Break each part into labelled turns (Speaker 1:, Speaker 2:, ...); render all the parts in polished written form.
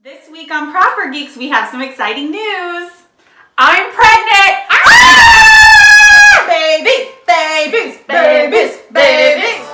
Speaker 1: This week on Proper Geeks, we have some exciting news.
Speaker 2: I'm pregnant!
Speaker 1: Ah! Babies, babies, babies, babies.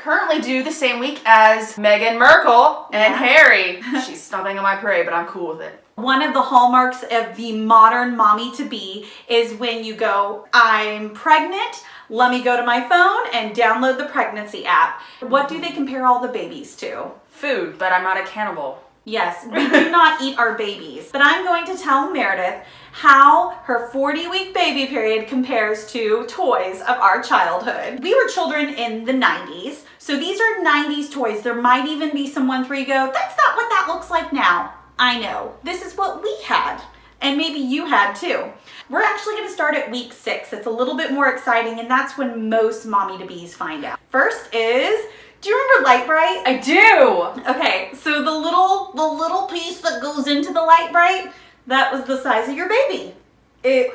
Speaker 2: Currently due the same week as Meghan Markle and Harry. She's stomping on my parade, but I'm cool with it.
Speaker 1: One of the hallmarks of the modern mommy-to-be is when you go, I'm pregnant, let me go to my phone and download the pregnancy app. What do they compare all the babies to?
Speaker 2: Food, but I'm not a cannibal.
Speaker 1: Yes, we do not eat our babies. But I'm going to tell Meredith how her 40-week baby period compares to toys of our childhood. We were children in the 90s, so these are 90s toys. There might even be some ones where you go, that's not what that looks like now. I know, this is what we had, and maybe you had too. We're actually gonna start at week 6. It's a little bit more exciting, and that's when most mommy-to-bees find out. First is, do you remember LiteBrite?
Speaker 2: I do!
Speaker 1: Okay, so the little piece that goes into the LiteBrite, that was the size of your baby. It's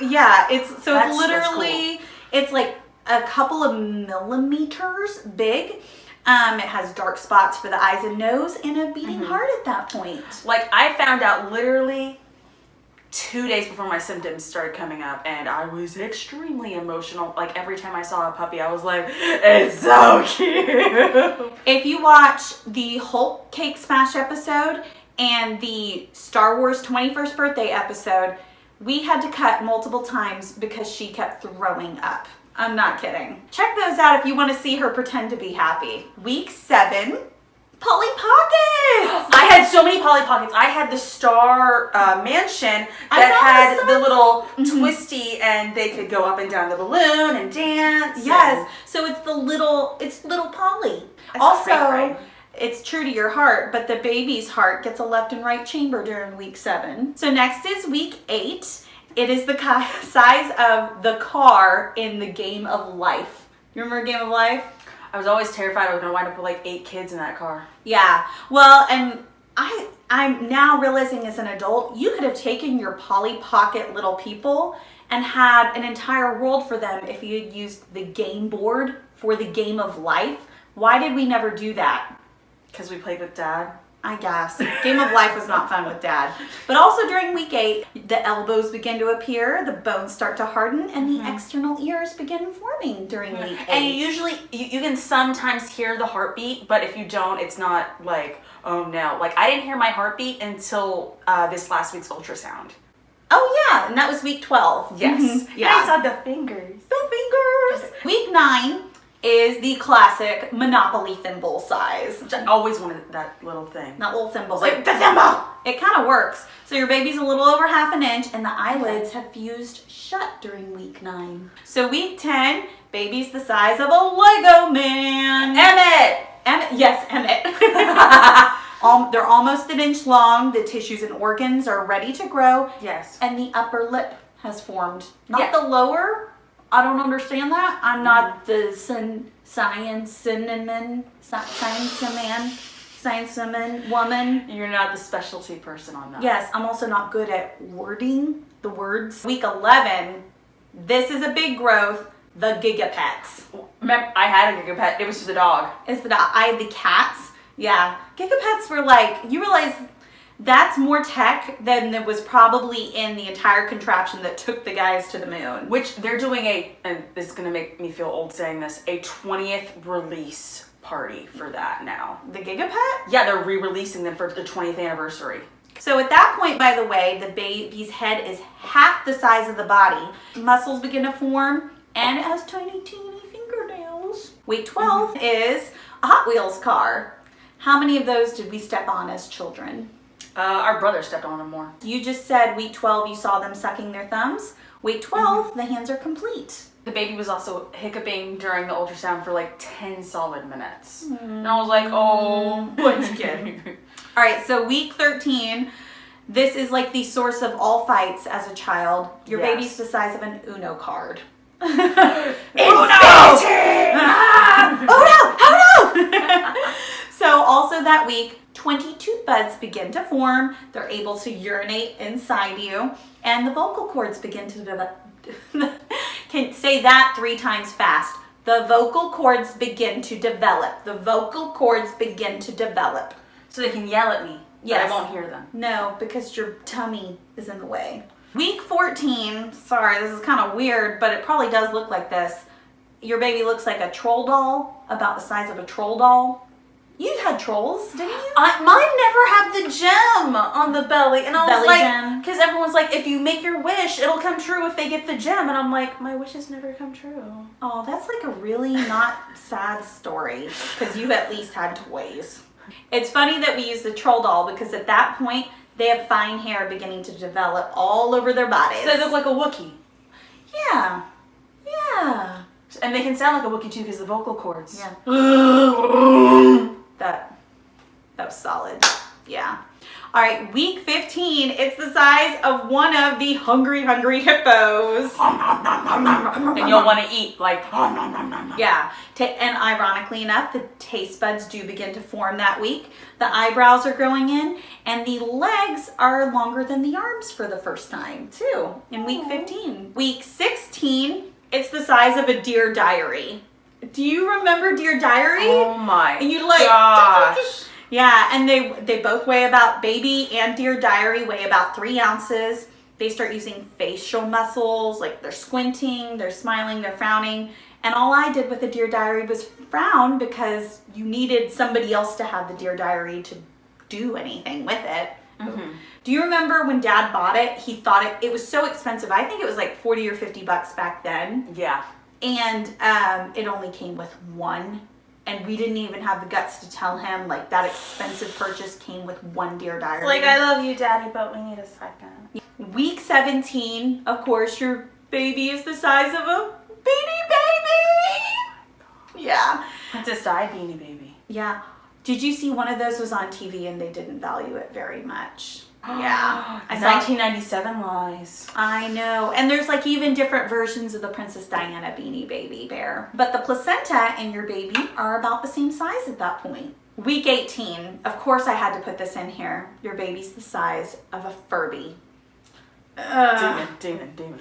Speaker 1: literally, it's like a couple of millimeters big. It has dark spots for the eyes and nose and a beating heart at that point.
Speaker 2: Like, I found out literally 2 days before my symptoms started coming up, and I was extremely emotional. Like, every time I saw a puppy, I was like, it's so cute.
Speaker 1: If you watch the Hulk Cake Smash episode and the Star Wars 21st birthday episode, we had to cut multiple times because she kept throwing up. I'm not kidding. Check those out if you want to see her pretend to be happy. Week 7, Polly Pockets!
Speaker 2: I had so many Polly Pockets. I had the Star Mansion that had the little twisty, and they could go up and down the balloon and dance.
Speaker 1: Yes, so it's little Polly.
Speaker 2: That's
Speaker 1: also,
Speaker 2: great.
Speaker 1: It's true to your heart, but the baby's heart gets a left and right chamber during week 7. So next is week 8. It is the size of the car in the Game of Life. You remember Game of Life?
Speaker 2: I was always terrified I was gonna wind up with like 8 kids in that car.
Speaker 1: Yeah. Well, and I'm now realizing as an adult, you could have taken your Polly Pocket little people and had an entire world for them if you had used the game board for the Game of Life. Why did we never do that?
Speaker 2: Because we played with Dad.
Speaker 1: I guess. Game of Life was not fun with Dad. But also during week 8, the elbows begin to appear, the bones start to harden, and the external ears begin forming during week 8.
Speaker 2: And usually, you can sometimes hear the heartbeat, but if you don't, it's not like, oh no. Like, I didn't hear my heartbeat until this last week's ultrasound.
Speaker 1: Oh yeah, and that was week 12.
Speaker 2: Yes.
Speaker 1: Yeah.
Speaker 2: I saw the fingers.
Speaker 1: The fingers. Week 9 is the classic Monopoly thimble size.
Speaker 2: I always wanted that little thing.
Speaker 1: That little thimble.
Speaker 2: Like, the thimble!
Speaker 1: It kind of works. So your baby's a little over half an inch and the eyelids have fused shut during week 9. So week 10, baby's the size of a Lego man.
Speaker 2: Emmett!
Speaker 1: Yes, Emmett. They're almost an inch long. The tissues and organs are ready to grow.
Speaker 2: Yes.
Speaker 1: And the upper lip has formed. Not the lower. I don't understand that. I'm not the science woman.
Speaker 2: You're not the specialty person on that.
Speaker 1: Yes, I'm also not good at wording the words. Week 11, this is a big growth, the GigaPets.
Speaker 2: Remember, I had a GigaPet. It was for the dog.
Speaker 1: It's the dog. I had the cats. Yeah. GigaPets were like, you realize that's more tech than there was probably in the entire contraption that took the guys to the moon.
Speaker 2: Which they're doing and this is going to make me feel old saying this, a 20th release party for that now.
Speaker 1: The GigaPet?
Speaker 2: Yeah, they're re-releasing them for the 20th anniversary.
Speaker 1: So at that point, by the way, the baby's head is half the size of the body. Muscles begin to form, and it has tiny, teeny fingernails. Week 12 is a Hot Wheels car. How many of those did we step on as children?
Speaker 2: Our brother stepped on them more.
Speaker 1: You just said week 12 you saw them sucking their thumbs. Week 12, the hands are complete.
Speaker 2: The baby was also hiccuping during the ultrasound for like 10 solid minutes. And I was like, oh,
Speaker 1: what you kid. All right, so week 13, this is like the source of all fights as a child. Your baby's the size of an Uno card.
Speaker 2: Uno!
Speaker 1: Ah! Oh no! So also that week, 20 tooth buds begin to form. They're able to urinate inside you, and the vocal cords begin to develop. Can say that 3 times fast. The vocal cords begin to develop. The vocal cords begin to develop.
Speaker 2: So they can yell at me.
Speaker 1: Yes.
Speaker 2: But I won't hear them.
Speaker 1: No, because your tummy is in the way. Week 14, sorry, this is kind of weird, but it probably does look like this. Your baby looks like a troll doll, about the size of a troll doll. You had trolls, didn't you?
Speaker 2: Mine never had the gem on the belly. And I was
Speaker 1: Belly
Speaker 2: like,
Speaker 1: gem.
Speaker 2: because everyone's like, if you make your wish, it'll come true if they get the gem. And I'm like, my wishes never come true.
Speaker 1: Oh, that's like a really not sad story, because you at least had toys. It's funny that we use the troll doll, because at that point, they have fine hair beginning to develop all over their bodies.
Speaker 2: So they look like a Wookiee.
Speaker 1: Yeah. Yeah.
Speaker 2: And they can sound like a Wookiee too, because the vocal cords.
Speaker 1: Yeah. That was solid. Yeah. All right, week 15, it's the size of one of the hungry hippos.
Speaker 2: And you'll want to eat, like,
Speaker 1: Yeah. And ironically enough, the taste buds do begin to form that week. The eyebrows are growing in, and the legs are longer than the arms for the first time, too, in week 15. Week 16, it's the size of a Dear Diary. Do you remember Dear Diary?
Speaker 2: oh my
Speaker 1: And you like,
Speaker 2: gosh.
Speaker 1: yeah, and they both weigh about, baby and Dear Diary weigh about 3 ounces. They start using facial muscles, like they're squinting, they're smiling, they're frowning. And all I did with the Dear Diary was frown, because you needed somebody else to have the Dear Diary to do anything with it.
Speaker 2: Mm-hmm.
Speaker 1: Do you remember when Dad bought it? He thought it was so expensive. I think it was like 40 or 50 bucks back then.
Speaker 2: Yeah.
Speaker 1: And it only came with 1. And we didn't even have the guts to tell him, like, that expensive purchase came with 1 Dear Diary.
Speaker 2: It's like, I love you, Daddy, but we need a second.
Speaker 1: Week 17, of course, your baby is the size of a Beanie Baby. Yeah.
Speaker 2: Princess Di Beanie Baby.
Speaker 1: Yeah. Did you see one of those was on TV and they didn't value it very much? Yeah. I saw
Speaker 2: 1997 lies.
Speaker 1: I know. And there's like even different versions of the Princess Diana Beanie Baby bear. But the placenta and your baby are about the same size at that point. Week 18. Of course I had to put this in here. Your baby's the size of a Furby.
Speaker 2: Demon.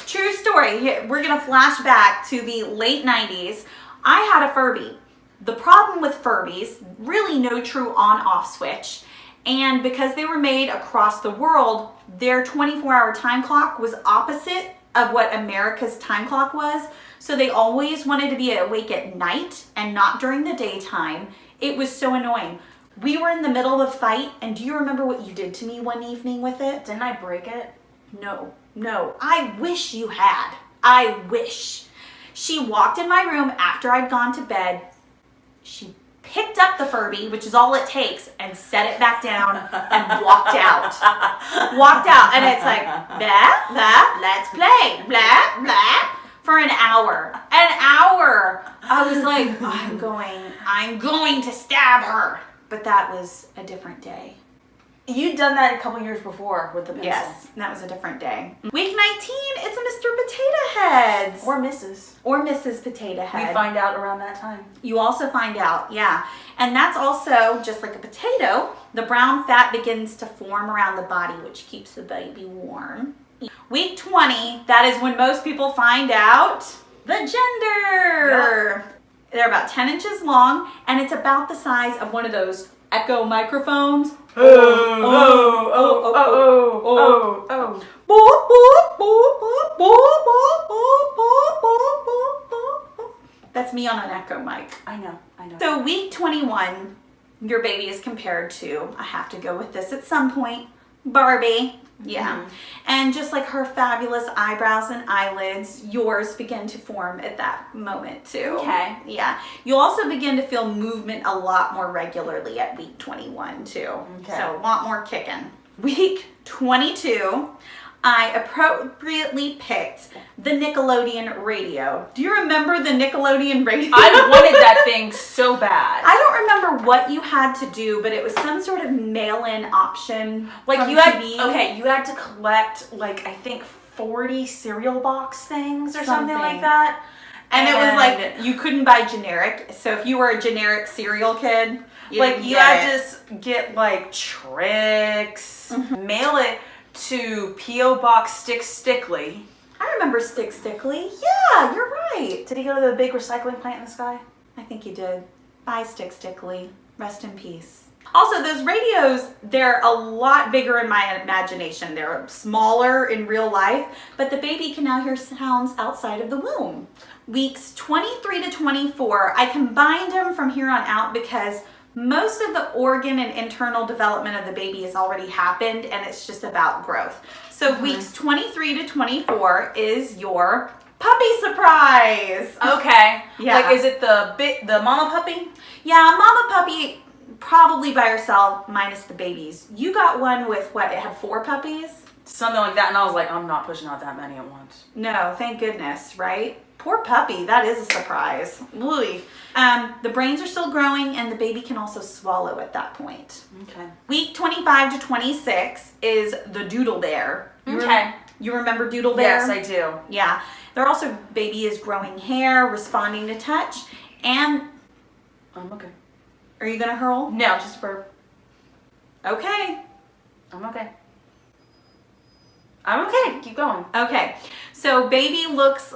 Speaker 1: True story. We're going to flash back to the late 90s. I had a Furby. The problem with Furbies, really no true on-off switch. And because they were made across the world, their 24-hour time clock was opposite of what America's time clock was. So they always wanted to be awake at night and not during the daytime. It was so annoying. We were in the middle of a fight, and do you remember what you did to me one evening with it?
Speaker 2: Didn't I break it?
Speaker 1: No. I wish you had. I wish. She walked in my room after I'd gone to bed. She picked up the Furby, which is all it takes, and set it back down and walked out. And it's like, blah, blah, let's play, blah, blah, for an hour. I was like, I'm going to stab her. But that was a different day.
Speaker 2: You'd done that a couple years before with the pencil.
Speaker 1: Yes, that was a different day. Week 19, it's a Mr. Potato Heads.
Speaker 2: Or Mrs.
Speaker 1: Or Mrs. Potato Head.
Speaker 2: We find out around that time.
Speaker 1: You also find out, yeah. And that's also, just like a potato, the brown fat begins to form around the body, which keeps the baby warm. Week 20, that is when most people find out the gender. Yep. They're about 10 inches long, and it's about the size of one of those Echo microphones. That's me on an Echo mic.
Speaker 2: I know.
Speaker 1: So week 21, your baby is compared to, I have to go with this at some point, Barbie. Yeah. Mm-hmm. And just like her fabulous eyebrows and eyelids, yours begin to form at that moment too.
Speaker 2: Okay.
Speaker 1: Yeah. You'll also begin to feel movement a lot more regularly at week 21 too.
Speaker 2: Okay.
Speaker 1: So a lot more kicking. Week 22, I appropriately picked the Nickelodeon Radio. Do you remember the Nickelodeon Radio?
Speaker 2: I wanted that thing so bad.
Speaker 1: I don't remember what you had to do, but it was some sort of mail-in option.
Speaker 2: Like you had to collect like I think 40 cereal box things or something like that.
Speaker 1: And it was like you couldn't buy generic. So if you were a generic cereal kid,
Speaker 2: Like, you had to get, like, tricks, mail it to P.O. Box Stickly.
Speaker 1: I remember Stickly. Yeah, you're right.
Speaker 2: Did he go to the big recycling plant in the sky?
Speaker 1: I think you did. Bye, Stickly. Rest in peace. Also, those radios, they're a lot bigger in my imagination. They're smaller in real life, but the baby can now hear sounds outside of the womb. Weeks 23 to 24, I combined them from here on out because most of the organ and internal development of the baby has already happened, and it's just about growth. So weeks 23 to 24 is your puppy surprise.
Speaker 2: Okay.
Speaker 1: Yeah.
Speaker 2: Like, is it the mama puppy?
Speaker 1: Yeah, mama puppy, probably by herself, minus the babies. You got one with what? It had 4 puppies?
Speaker 2: Something like that, and I was like, I'm not pushing out that many at once.
Speaker 1: No, thank goodness, right? Poor puppy, that is a surprise. Ooh. The brains are still growing, and the baby can also swallow at that point.
Speaker 2: Okay.
Speaker 1: Week 25 to 26 is the Doodle Bear. You remember Doodle Bear?
Speaker 2: Yes, I do.
Speaker 1: Yeah. They're also, baby is growing hair, responding to touch, and...
Speaker 2: I'm okay.
Speaker 1: Are you gonna hurl?
Speaker 2: No, just a burp.
Speaker 1: Okay.
Speaker 2: I'm okay. I'm okay. Keep going.
Speaker 1: Okay. So baby looks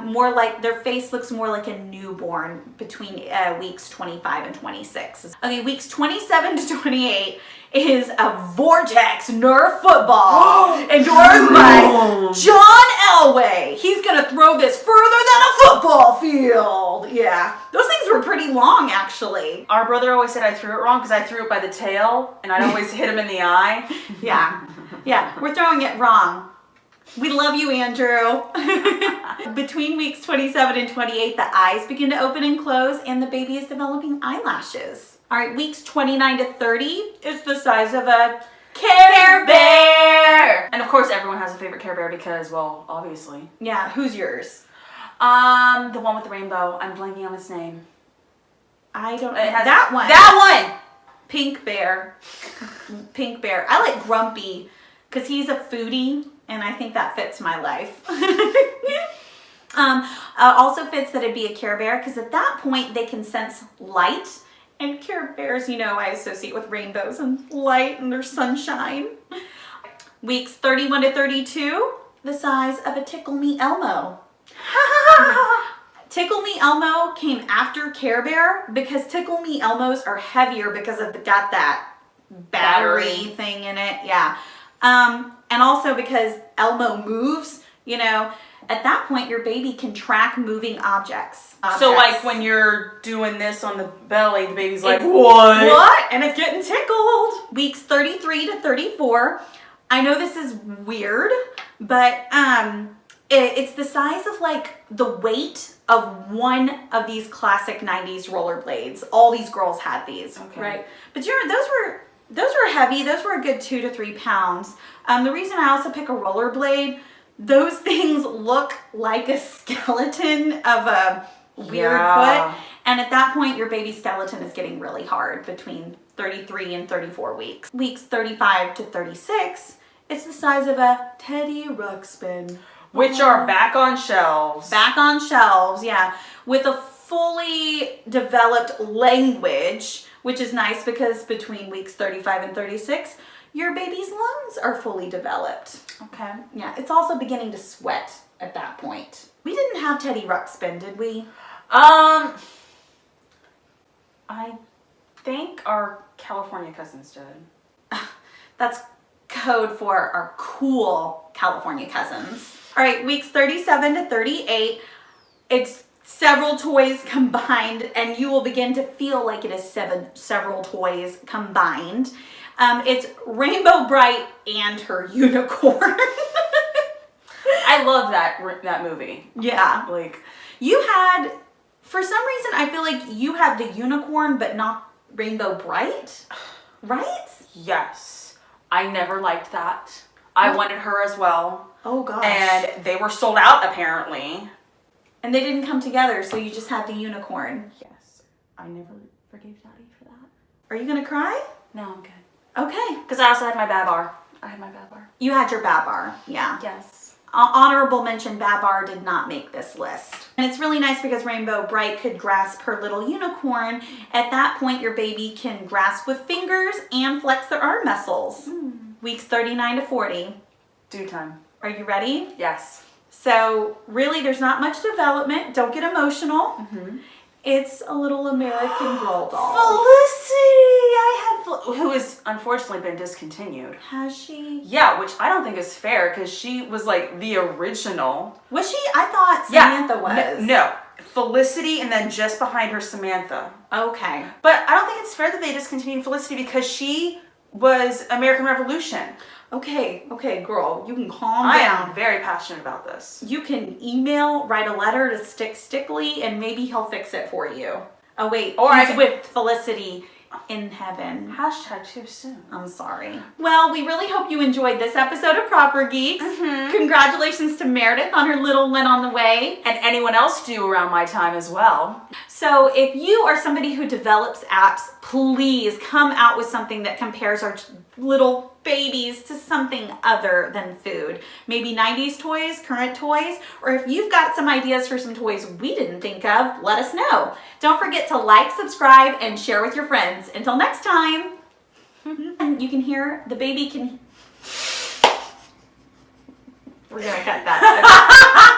Speaker 1: more like, their face looks more like a newborn between weeks 25 and 26. Okay, weeks 27 to 28 is a Vortex Nerf Football endorsed by John Elway. He's gonna throw this further than a football field. Yeah, those things were pretty long actually.
Speaker 2: Our brother always said I threw it wrong because I threw it by the tail and I'd always hit him in the eye.
Speaker 1: Yeah, we're throwing it wrong. We love you, Andrew. Between weeks 27 and 28, the eyes begin to open and close, and the baby is developing eyelashes. All right, weeks 29 to 30 is the size of a Care Bear.
Speaker 2: And of course, everyone has a favorite Care Bear because, well, obviously.
Speaker 1: Yeah, who's yours?
Speaker 2: The one with the rainbow. I'm blanking on its name.
Speaker 1: I don't know.
Speaker 2: It has
Speaker 1: That one.
Speaker 2: That one!
Speaker 1: Pink Bear. Pink Bear. I like Grumpy because he's a foodie. And I think that fits my life. Also fits that it'd be a Care Bear because at that point they can sense light. And Care Bears, you know, I associate with rainbows and light and their sunshine. Weeks 31 to 32, the size of a Tickle Me Elmo. Tickle Me Elmo came after Care Bear because Tickle Me Elmos are heavier because of got that battery thing in it. Yeah. And also because Elmo moves, you know, at that point your baby can track moving objects.
Speaker 2: So like when you're doing this on the belly, the baby's like, what?
Speaker 1: And it's getting tickled. Weeks 33 to 34. I know this is weird, but it's the size of like the weight of one of these classic 90s rollerblades. All these girls had these, right? But those were heavy. Those were a good 2 to 3 pounds. The reason I also pick a rollerblade, those things look like a skeleton of a weird foot. And at that point, your baby's skeleton is getting really hard between 33 and 34 weeks. Weeks 35 to 36, it's the size of a Teddy Ruxpin.
Speaker 2: Which are back on shelves.
Speaker 1: Back on shelves, yeah. With a fully developed language, which is nice because between weeks 35 and 36, your baby's lungs are fully developed.
Speaker 2: Okay.
Speaker 1: Yeah, it's also beginning to sweat at that point. We didn't have Teddy Ruxpin, did we?
Speaker 2: I think our California cousins did.
Speaker 1: That's code for our cool California cousins. All right, weeks 37 to 38, it's several toys combined, and you will begin to feel like it is several toys combined. It's RainbowBrite and her unicorn.
Speaker 2: I love that movie.
Speaker 1: Yeah.
Speaker 2: Like,
Speaker 1: you had, for some reason, I feel like you had the unicorn, but not RainbowBrite, right?
Speaker 2: Yes. I never liked that. I wanted her as well.
Speaker 1: Oh, gosh.
Speaker 2: And they were sold out, apparently.
Speaker 1: And they didn't come together, so you just had the unicorn.
Speaker 2: Yes. I never forgave Daddy for that.
Speaker 1: Are you going to cry?
Speaker 2: No, I'm good.
Speaker 1: Okay.
Speaker 2: Because I also had my Babar. I had my Babar.
Speaker 1: You had your Babar, yeah.
Speaker 2: Yes.
Speaker 1: Honorable mention, Babar did not make this list. And it's really nice because RainbowBrite could grasp her little unicorn. At that point, your baby can grasp with fingers and flex their arm muscles. Weeks 39 to 40.
Speaker 2: Due time.
Speaker 1: Are you ready?
Speaker 2: Yes.
Speaker 1: So really, there's not much development. Don't get emotional. It's a little American Girl doll.
Speaker 2: Felicity! Who has unfortunately been discontinued.
Speaker 1: Has she?
Speaker 2: Yeah, which I don't think is fair because she was like the original.
Speaker 1: Was she? I thought Samantha was.
Speaker 2: No. Felicity and then just behind her Samantha.
Speaker 1: Okay.
Speaker 2: But I don't think it's fair that they discontinued Felicity because she was American Revolution.
Speaker 1: Okay, girl, you can calm
Speaker 2: I
Speaker 1: down.
Speaker 2: am very passionate about this.
Speaker 1: You can email, write a letter to Stickly, and maybe he'll fix it for you. Oh wait,
Speaker 2: or
Speaker 1: he's with Felicity in heaven.
Speaker 2: Hashtag too soon.
Speaker 1: I'm sorry. Well, we really hope you enjoyed this episode of Proper Geeks. Congratulations to Meredith on her little win on the way.
Speaker 2: And anyone else due around my time as well.
Speaker 1: So if you are somebody who develops apps, please come out with something that compares our little babies to something other than food. Maybe 90s toys, current toys, or if you've got some ideas for some toys we didn't think of, let us know. Don't forget to like, subscribe, and share with your friends. Until next time. And you can hear the baby can... We're gonna cut that.